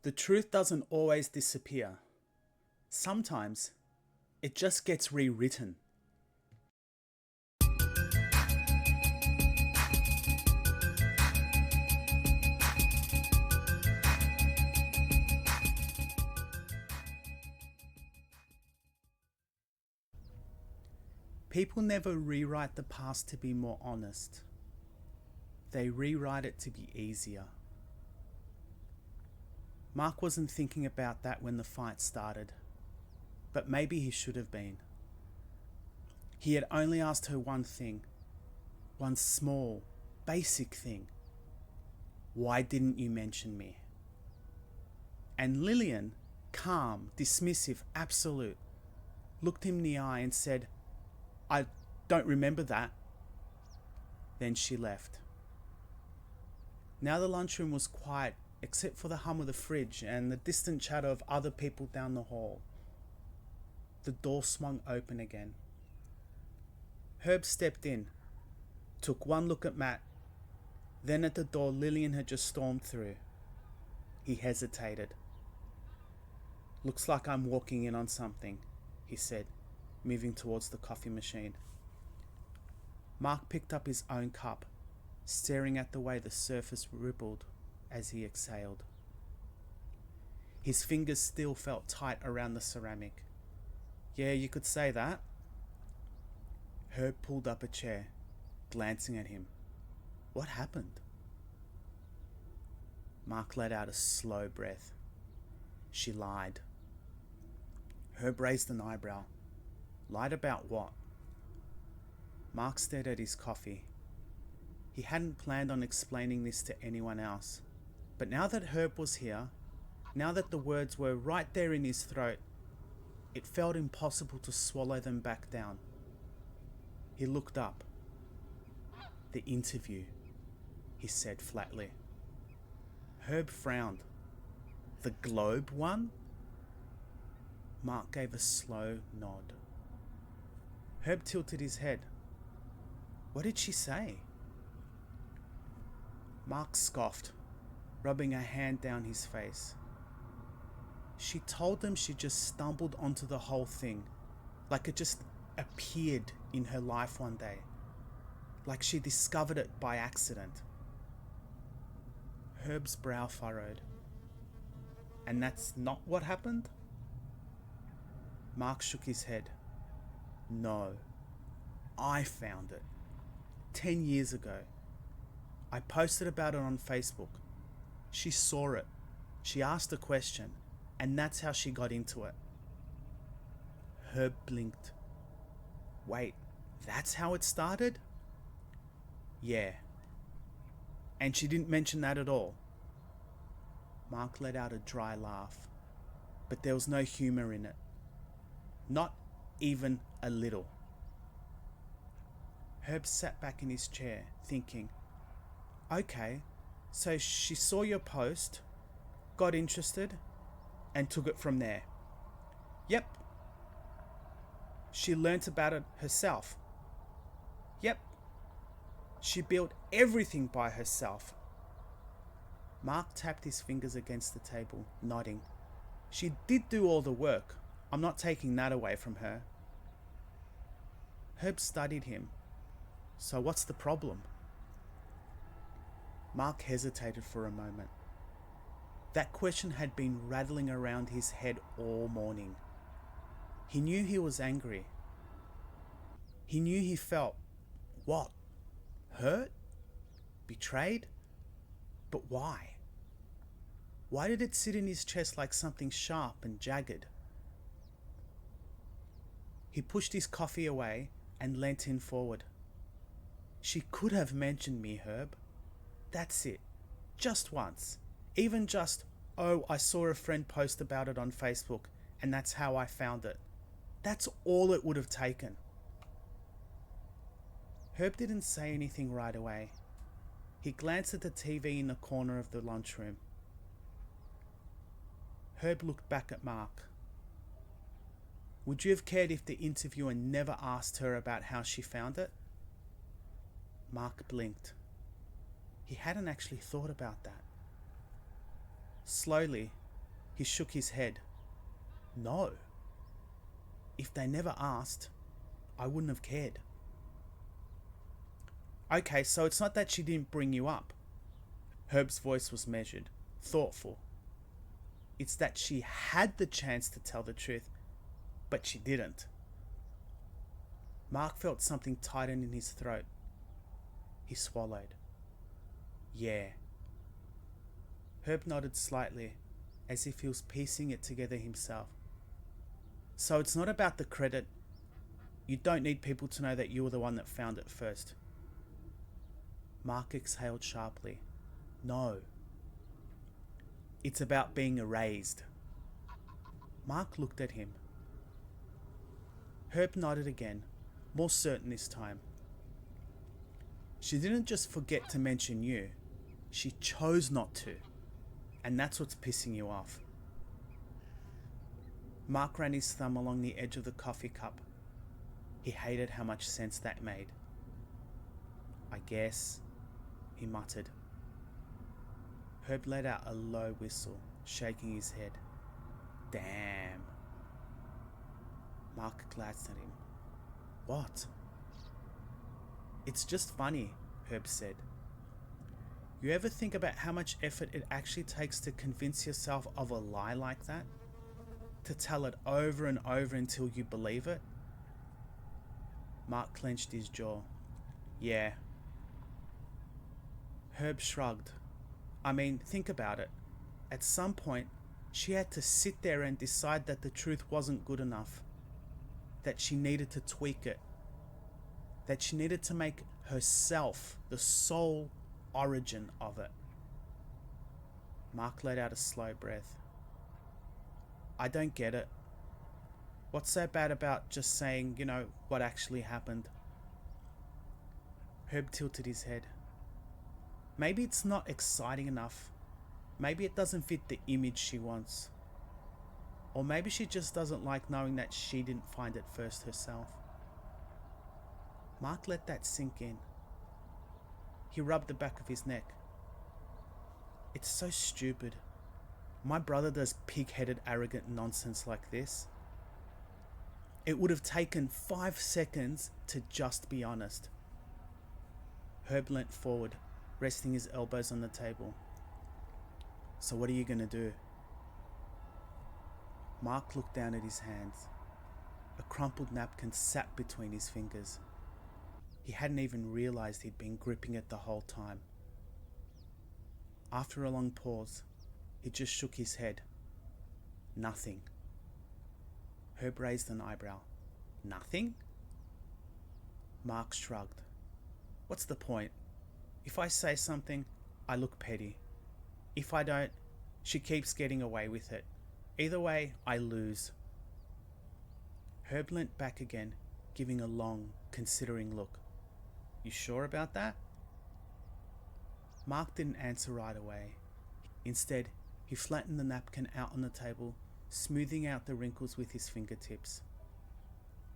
The truth doesn't always disappear. Sometimes it just gets rewritten. People never rewrite the past to be more honest. They rewrite it to be easier. Mark wasn't thinking about that when the fight started, but maybe he should have been. He had only asked her one thing, one small, basic thing. Why didn't you mention me? And Lilian, calm, dismissive, absolute, looked him in the eye and said, I don't remember that. Then she left. Now the lunchroom was quiet except for the hum of the fridge and the distant chatter of other people down the hall. The door swung open again. Herb stepped in, took one look at Matt, then at the door Lilian had just stormed through. He hesitated. Looks like I'm walking in on something, he said, moving towards the coffee machine. Mark picked up his own cup, staring at the way the surface rippled as he exhaled. His fingers still felt tight around the ceramic. Yeah, you could say that. Herb pulled up a chair, glancing at him. What happened? Mark let out a slow breath. She lied. Herb raised an eyebrow. Lied about what? Mark stared at his coffee. He hadn't planned on explaining this to anyone else, but now that Herb was here, now that the words were right there in his throat, it felt impossible to swallow them back down. He looked up. The interview, he said flatly. Herb frowned. The Globe one? Mark gave a slow nod. Herb tilted his head. What did she say? Mark scoffed, rubbing a hand down his face. She told them she just stumbled onto the whole thing, like it just appeared in her life one day, like she discovered it by accident. Herb's brow furrowed. And that's not what happened? Mark shook his head. No, I found it. 10 years ago. I posted about it on Facebook. She saw it. She asked a question, and that's how she got into it. Herb blinked. Wait, that's how it started? Yeah. And she didn't mention that at all. Mark let out a dry laugh, but there was no humour in it. Not even a little. Herb sat back in his chair, thinking, okay, so she saw your post, got interested, and took it from there. Yep. She learnt about it herself. Yep. She built everything by herself. Mark tapped his fingers against the table, nodding. She did do all the work. I'm not taking that away from her. Herb studied him. So what's the problem? Mark hesitated for a moment. That question had been rattling around his head all morning. He knew he was angry. He knew he felt, what? Hurt? Betrayed? But why? Why did it sit in his chest like something sharp and jagged? He pushed his coffee away and leant in forward. She could have mentioned me, Herb. That's it. Just once. Even just, oh, I saw a friend post about it on Facebook and that's how I found it. That's all it would have taken. Herb didn't say anything right away. He glanced at the TV in the corner of the lunchroom. Herb looked back at Mark. Would you have cared if the interviewer never asked her about how she found it? Mark blinked. He hadn't actually thought about that. Slowly, He shook his head. No. If they never asked, I wouldn't have cared. Okay, so it's not that she didn't bring you up. Herb's voice was measured, thoughtful. It's that she had the chance to tell the truth, but she didn't. Mark felt something tighten in his throat. He swallowed. Yeah. Herb nodded slightly, as if he was piecing it together himself. So it's not about the credit. You don't need people to know that you were the one that found it first. Mark exhaled sharply. No. It's about being erased. Mark looked at him. Herb nodded again, more certain this time. She didn't just forget to mention you. She chose not to. And that's what's pissing you off. Mark ran his thumb along the edge of the coffee cup. He hated how much sense that made. I guess, he muttered. Herb let out a low whistle, shaking his head. Damn. Mark glanced at him. What? It's just funny, Herb said. You ever think about how much effort it actually takes to convince yourself of a lie like that? To tell it over and over until you believe it? Mark clenched his jaw. Yeah. Herb shrugged. I mean, think about it. At some point, she had to sit there and decide that the truth wasn't good enough. That she needed to tweak it. That she needed to make herself the sole origin of it. Mark let out a slow breath. I don't get it. What's so bad about just saying, what actually happened? Herb tilted his head. Maybe it's not exciting enough. Maybe it doesn't fit the image she wants. Or maybe she just doesn't like knowing that she didn't find it first herself. Mark let that sink in. He rubbed the back of his neck. It's so stupid. My brother does pig-headed, arrogant nonsense like this. It would have taken 5 seconds to just be honest. Herb leant forward, resting his elbows on the table. So what are you going to do? Mark looked down at his hands. A crumpled napkin sat between his fingers. He hadn't even realized he'd been gripping it the whole time. After a long pause, he just shook his head. Nothing. Herb raised an eyebrow. Nothing? Mark shrugged. What's the point? If I say something, I look petty. If I don't, she keeps getting away with it. Either way, I lose. Herb leant back again, giving a long, considering look. You sure about that? Mark didn't answer right away. Instead, he flattened the napkin out on the table, smoothing out the wrinkles with his fingertips.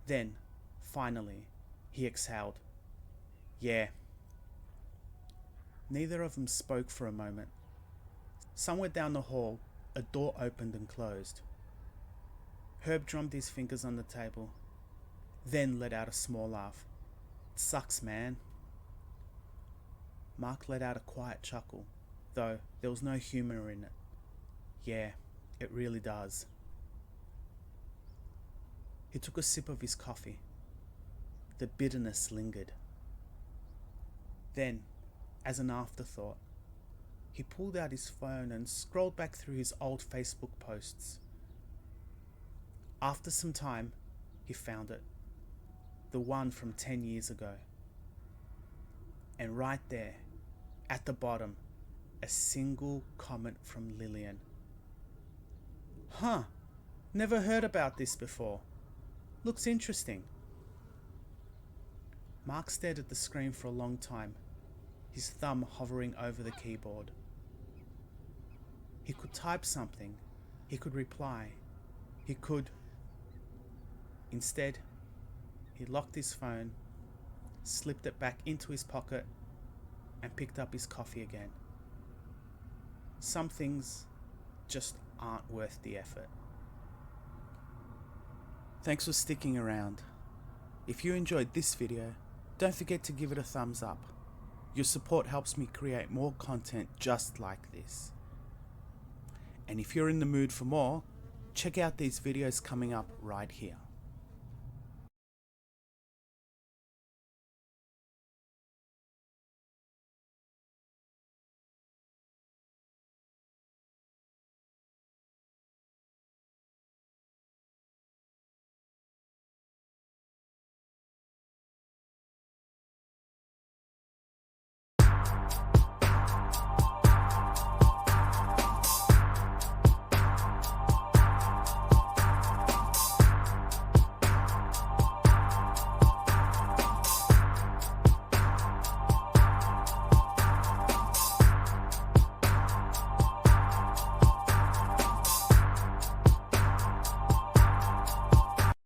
Then, finally, he exhaled. Yeah. Neither of them spoke for a moment. Somewhere down the hall, a door opened and closed. Herb drummed his fingers on the table, then let out a small laugh. It sucks, man. Mark let out a quiet chuckle, though there was no humour in it. Yeah, it really does. He took a sip of his coffee. The bitterness lingered. Then, as an afterthought, he pulled out his phone and scrolled back through his old Facebook posts. After some time, he found it. The one from 10 years ago. And right there, at the bottom, a single comment from Lilian. Huh, never heard about this before. Looks interesting. Mark stared at the screen for a long time, his thumb hovering over the keyboard. He could type something, he could reply, he could... Instead, he locked his phone, slipped it back into his pocket, and picked up his coffee again. Some things just aren't worth the effort. Thanks for sticking around. If you enjoyed this video, don't forget to give it a thumbs up. Your support helps me create more content just like this. And if you're in the mood for more, check out these videos coming up right here.